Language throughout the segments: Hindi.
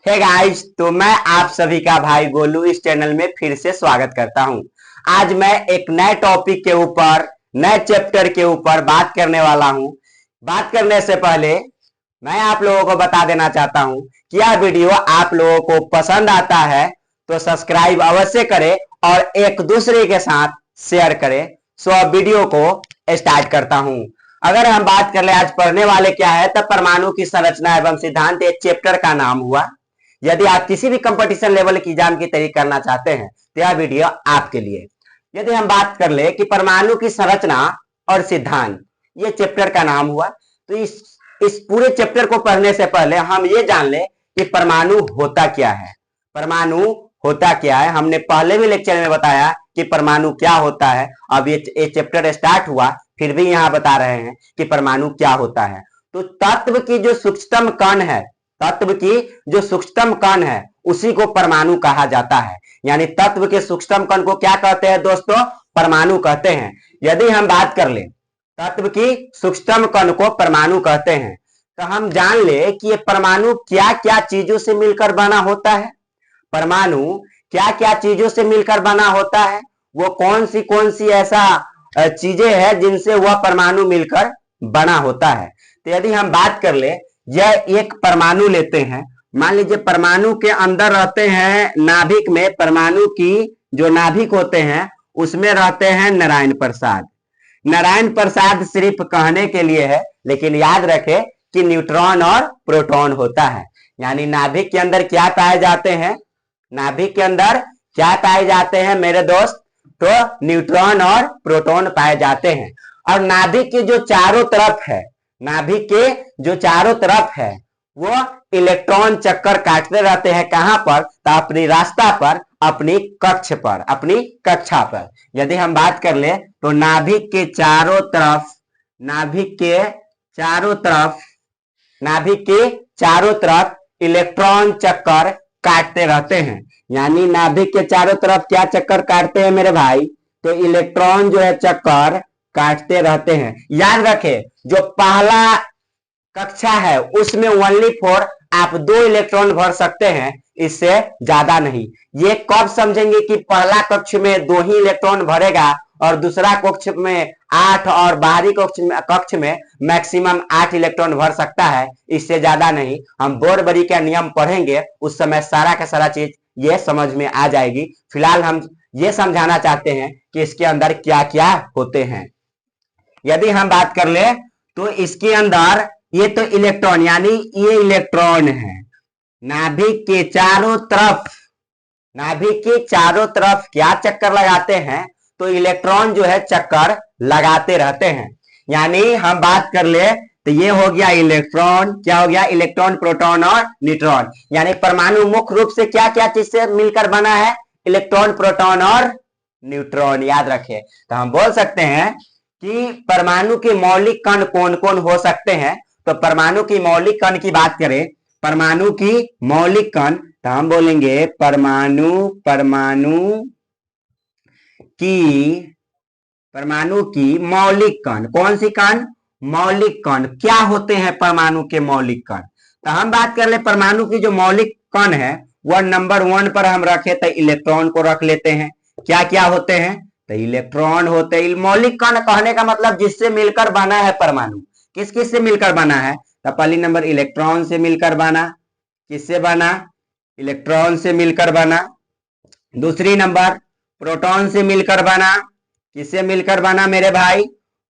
हे गाइस, तो मैं आप सभी का भाई गोलू इस चैनल में फिर से स्वागत करता हूं। आज मैं एक नए टॉपिक के ऊपर, नए चैप्टर के ऊपर बात करने वाला हूं। बात करने से पहले मैं आप लोगों को बता देना चाहता हूं कि यह वीडियो आप लोगों को पसंद आता है तो सब्सक्राइब अवश्य करें और एक दूसरे के साथ शेयर करें। सो अब वीडियो को स्टार्ट करता हूं। अगर हम बात कर ले आज पढ़ने वाले क्या है, तब परमाणु की संरचना एवं सिद्धांत एक चैप्टर का नाम हुआ। यदि आप किसी भी कंपटीशन लेवल की एग्जाम की तैयारी करना चाहते हैं तो यह वीडियो आपके लिए। यदि हम बात कर ले कि परमाणु की संरचना और सिद्धांत, ये चैप्टर का नाम हुआ, तो इस पूरे चैप्टर को पढ़ने से पहले हम ये जान ले कि परमाणु होता क्या है। परमाणु होता क्या है, हमने पहले भी लेक्चर में बताया कि परमाणु क्या होता है। अब ये चैप्टर स्टार्ट हुआ, फिर भी यहाँ बता रहे हैं कि परमाणु क्या होता है। तो तत्व की जो सूक्ष्मतम कण है, तत्व की जो सूक्ष्मतम कण है उसी को परमाणु कहा जाता है। यानी तत्व के सूक्ष्मतम कण को क्या कहते हैं दोस्तों? परमाणु कहते हैं। यदि हम बात कर ले तत्व की सूक्ष्मतम कण को परमाणु कहते हैं, तो हम जान ले कि ये परमाणु क्या क्या चीजों से मिलकर बना होता है। परमाणु क्या क्या चीजों से मिलकर बना होता है, वो कौन सी ऐसा चीजें हैं जिनसे वह परमाणु मिलकर बना होता है। तो यदि हम बात कर ले, यह एक परमाणु लेते हैं। मान लीजिए परमाणु के अंदर रहते हैं नाभिक में, परमाणु की जो नाभिक होते हैं उसमें रहते हैं नारायण प्रसाद। नारायण प्रसाद सिर्फ कहने के लिए है, लेकिन याद रखे कि न्यूट्रॉन और प्रोटॉन होता है। यानी नाभिक के अंदर क्या पाए जाते हैं? नाभिक के अंदर क्या पाए जाते हैं मेरे दोस्त? तो न्यूट्रॉन और प्रोटॉन पाए जाते हैं। और नाभिक के जो चारों तरफ है, नाभिक के जो चारों तरफ है वो इलेक्ट्रॉन चक्कर काटते रहते हैं। कहां पर? तो अपनी रास्ता पर, अपनी कक्ष पर, अपनी कक्षा पर। यदि हम बात कर ले तो नाभिक के चारों तरफ, नाभिक के चारों तरफ, नाभिक के चारों तरफ इलेक्ट्रॉन चक्कर काटते रहते हैं। यानी नाभिक के चारों तरफ क्या चक्कर काटते हैं मेरे भाई? तो इलेक्ट्रॉन जो है चक्कर काटते रहते हैं। याद रखे, जो पहला कक्षा है उसमें ओनली फॉर आप 2 इलेक्ट्रॉन भर सकते हैं, इससे ज्यादा नहीं। ये कब समझेंगे कि पहला कक्ष में 2 ही इलेक्ट्रॉन भरेगा और दूसरा कक्ष में 8 और बाहरी कक्ष में मैक्सिमम 8 इलेक्ट्रॉन भर सकता है, इससे ज्यादा नहीं। हम बोरबरी का नियम पढ़ेंगे, उस समय सारा का सारा चीज ये समझ में आ जाएगी। फिलहाल हम ये समझाना चाहते हैं कि इसके अंदर क्या क्या होते हैं। यदि हम बात कर ले तो इसके अंदर ये तो इलेक्ट्रॉन, यानी ये इलेक्ट्रॉन है। नाभिक के चारों तरफ, नाभिक के चारों तरफ क्या चक्कर लगाते हैं? तो इलेक्ट्रॉन जो है चक्कर लगाते रहते हैं। यानी हम बात कर ले तो ये हो गया इलेक्ट्रॉन, क्या हो गया? इलेक्ट्रॉन, प्रोटॉन और न्यूट्रॉन। यानी परमाणु मुख्य रूप से क्या क्या चीज से मिलकर बना है? इलेक्ट्रॉन, प्रोटॉन और न्यूट्रॉन। याद रखें, तो हम बोल सकते हैं कि परमाणु के मौलिक कण कौन कौन हो सकते हैं। तो परमाणु की मौलिक कण की बात करें, परमाणु की मौलिक कण, तो हम बोलेंगे परमाणु की मौलिक कण। कौन सी कण? मौलिक कण। क्या होते हैं परमाणु के मौलिक कण? तो हम बात कर ले परमाणु की जो मौलिक कण है वह नंबर 1 पर हम रखे तो इलेक्ट्रॉन को रख लेते हैं। क्या क्या होते हैं? तो इलेक्ट्रॉन होते हैं। मौलिक कण कहने का मतलब जिससे मिलकर बना है परमाणु। किस किस से मिलकर बना है? तो पहली नंबर इलेक्ट्रॉन से मिलकर बना। किससे बना? इलेक्ट्रॉन से मिलकर बना। दूसरी नंबर प्रोटॉन से मिलकर बना। किससे मिलकर बना मेरे भाई?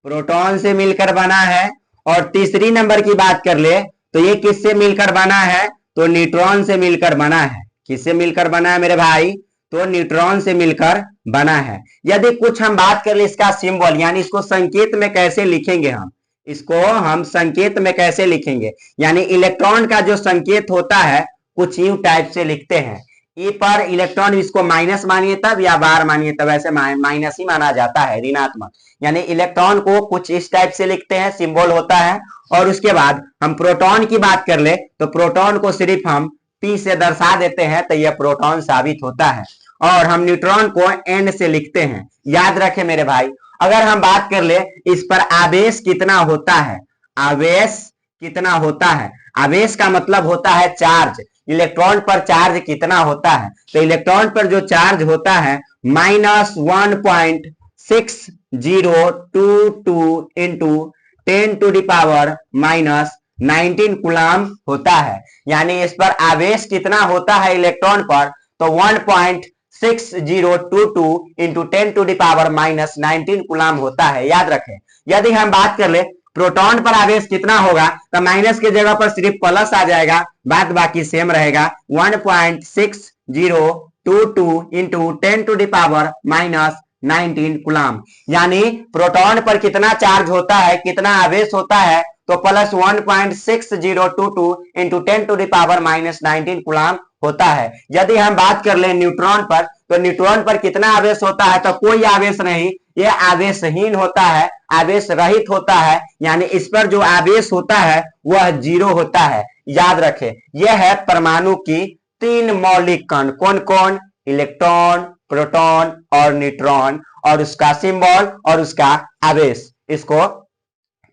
प्रोटॉन से मिलकर बना है। और तीसरी नंबर की बात कर ले तो ये किससे मिलकर बना है? तो न्यूट्रॉन से मिलकर बना है। किससे मिलकर बना है मेरे भाई? तो न्यूट्रॉन से मिलकर बना है। यदि कुछ हम बात कर ले इसका सिंबल, यानी इसको संकेत में कैसे लिखेंगे, हम इसको हम संकेत में कैसे लिखेंगे? यानी इलेक्ट्रॉन का जो संकेत होता है कुछ यूं टाइप से लिखते हैं। ई पर इलेक्ट्रॉन, इसको माइनस मानिए तब या बार मानिए तब, ऐसे माइनस ही माना जाता है, ऋणात्मक। यानी इलेक्ट्रॉन को कुछ इस टाइप से लिखते हैं, सिंबल होता है। और उसके बाद हम प्रोटॉन की बात कर ले तो प्रोटॉन को सिर्फ हम पी से दर्शा देते हैं, तो यह प्रोटॉन साबित होता है। और हम न्यूट्रॉन को एन से लिखते हैं। याद रखे मेरे भाई, अगर हम बात कर ले इस पर आवेश कितना होता है, आवेश कितना होता है। आवेश का मतलब होता है चार्ज, इलेक्ट्रॉन पर चार्ज कितना होता है। तो इलेक्ट्रॉन पर जो चार्ज होता है -1.6022 इंटू 10⁻⁻19 कूलाम होता है। यानी इस पर आवेश कितना होता है इलेक्ट्रॉन पर, तो 1.6022 इंटू 10⁻⁻19 कूलाम होता है, याद रखें। यदि हम बात कर ले प्रोटॉन पर आवेश कितना होगा, तो माइनस की जगह पर सिर्फ प्लस आ जाएगा, बात बाकी सेम रहेगा। 1.6022 इंटू 10⁻⁻19 कूलाम। यानी प्रोटॉन पर कितना चार्ज होता है, कितना आवेश होता है, तो प्लस 1.6022 इंटू 10⁻⁻19 कूलाम होता है। यदि हम बात कर ले न्यूट्रॉन पर, तो न्यूट्रॉन पर कितना आवेश होता है, तो कोई आवेश नहीं, यह आवेशहीन होता है, आवेश रहित होता है। यानी इस पर जो आवेश होता है वह 0 होता है, याद रखें। यह है परमाणु की 3 मौलिक कण, कौन कौन, इलेक्ट्रॉन, प्रोटॉन और न्यूट्रॉन, और उसका सिंबल और उसका आवेश, इसको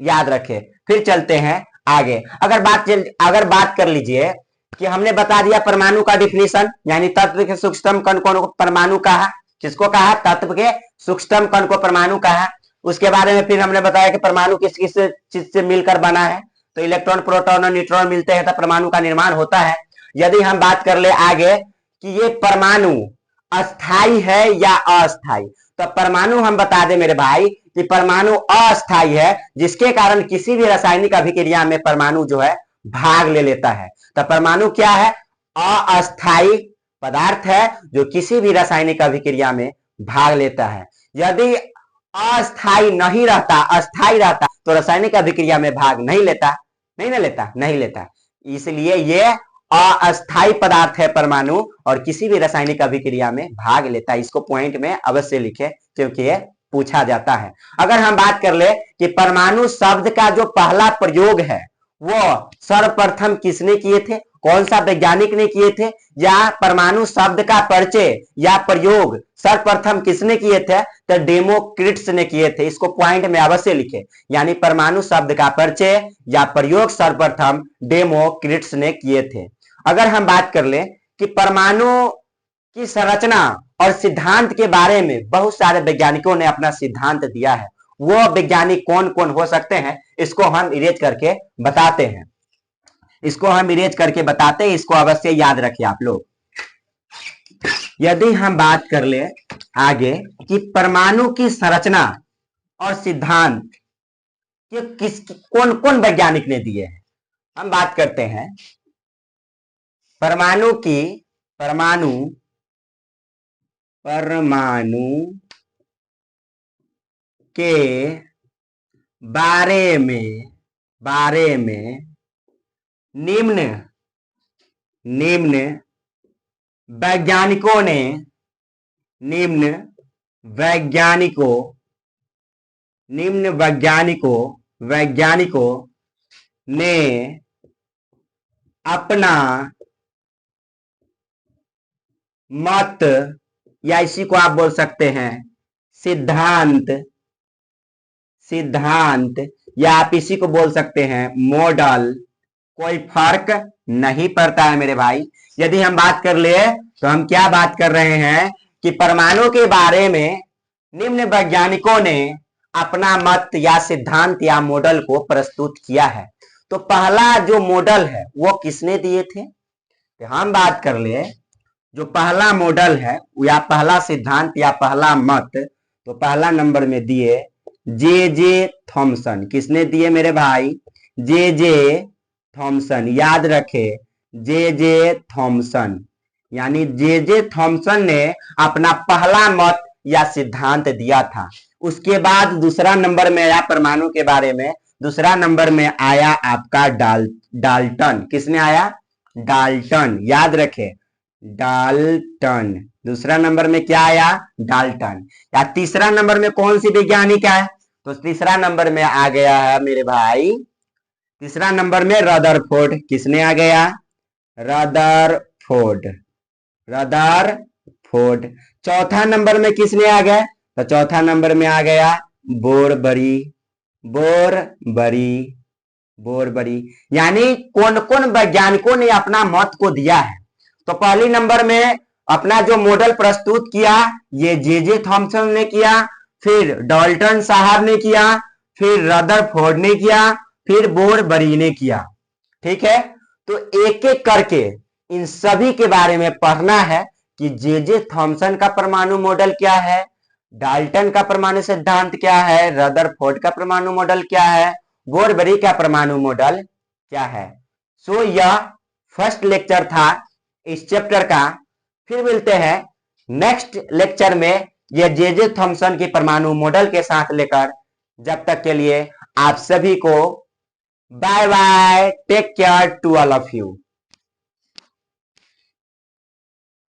याद रखें। फिर चलते हैं आगे। अगर बात कर लीजिए कि हमने बता दिया परमाणु का डिफिनीशन, यानी तत्व के सूक्ष्मतम कण को परमाणु कहा। किसको कहा, तत्व के सूक्ष्मतम कण को परमाणु कहा। उसके बारे में फिर हमने बताया कि परमाणु किस किस चीज से मिलकर बना है, तो इलेक्ट्रॉन, प्रोटॉन और न्यूट्रॉन मिलते हैं तो परमाणु का निर्माण होता है। यदि हम बात कर ले आगे कि ये परमाणु अस्थाई है या अस्थाई, तो परमाणु हम बता दें मेरे भाई कि परमाणु अस्थाई है, जिसके कारण किसी भी रासायनिक अभिक्रिया में परमाणु जो है भाग ले लेता है। तो परमाणु क्या है, अस्थाई पदार्थ है जो किसी भी रासायनिक अभिक्रिया में भाग लेता है। यदि अस्थाई नहीं रहता, अस्थाई रहता, तो रासायनिक अभिक्रिया में भाग नहीं लेता, नहीं लेता। इसलिए यह अस्थाई पदार्थ है परमाणु, और किसी भी रासायनिक अभिक्रिया में भाग लेता है। इसको पॉइंट में अवश्य लिखे, क्योंकि यह पूछा जाता है। अगर हम बात कर ले कि परमाणु शब्द का जो पहला प्रयोग है वो सर्वप्रथम किसने किए थे, कौन सा वैज्ञानिक ने किए थे, या परमाणु शब्द का परिचय या प्रयोग सर्वप्रथम किसने किए थे, तो डेमोक्रिट्स ने किए थे। इसको पॉइंट में अवश्य लिखे, यानी परमाणु शब्द का परिचय या प्रयोग सर्वप्रथम डेमोक्रिट्स ने किए थे। अगर हम बात कर ले कि परमाणु की संरचना और सिद्धांत के बारे में बहुत सारे वैज्ञानिकों ने अपना सिद्धांत दिया है, वो वैज्ञानिक कौन कौन हो सकते हैं, इसको हम इरेज करके बताते हैं। इसको अवश्य याद रखिए आप लोग। यदि हम बात कर ले आगे कि परमाणु की संरचना और सिद्धांत ये कौन कौन वैज्ञानिक ने दिए हैं, हम बात करते हैं परमाणु के बारे में निम्न वैज्ञानिकों ने अपना मत, या इसी को आप बोल सकते हैं सिद्धांत, या आप इसी को बोल सकते हैं मॉडल, कोई फर्क नहीं पड़ता है मेरे भाई। यदि हम बात कर ले तो हम क्या बात कर रहे हैं कि परमाणु के बारे में निम्न वैज्ञानिकों ने अपना मत या सिद्धांत या मॉडल को प्रस्तुत किया है। तो पहला जो मॉडल है वो किसने दिए थे, तो हम बात कर ले जो पहला मॉडल है या पहला सिद्धांत या पहला मत, तो पहला नंबर में दिए जे थॉमसन। किसने दिए मेरे भाई, जे थॉमसन, याद रखे जे थॉमसन। यानी जे थॉमसन ने अपना पहला मत या सिद्धांत दिया था। उसके बाद दूसरा नंबर में आया परमाणु के बारे में, दूसरा नंबर में आया आपका डाल्टन। किसने आया, डाल्टन, याद रखे डाल्टन। दूसरा नंबर में क्या आया, डाल्टन। या तीसरा नंबर में कौन सी वैज्ञानिक है, तो तीसरा नंबर में आ गया है मेरे भाई, तीसरा नंबर में रदरफोर्ड। किसने आ गया, रदरफोर्ड। चौथा नंबर में किसने आ गया, तो चौथा नंबर में आ गया बोरबरी। बोरबरी। यानी कौन कौन वैज्ञानिकों ने अपना मत को दिया है? तो पहली नंबर में अपना जो मॉडल प्रस्तुत किया ये जे थॉमसन ने किया, फिर डाल्टन साहब ने किया, फिर रदरफोर्ड ने किया, फिर बोरबरी ने किया। ठीक है, तो एक एक करके इन सभी के बारे में पढ़ना है कि जे थॉमसन का परमाणु मॉडल क्या है, डाल्टन का परमाणु सिद्धांत क्या है, रदरफोर्ड का परमाणु मॉडल क्या है, बोरबरी का परमाणु मॉडल क्या है। सो यह फर्स्ट लेक्चर था इस चैप्टर का। फिर मिलते हैं नेक्स्ट लेक्चर में ये जे थॉमसन की परमाणु मॉडल के साथ लेकर। जब तक के लिए आप सभी को bye bye, take care to all of you.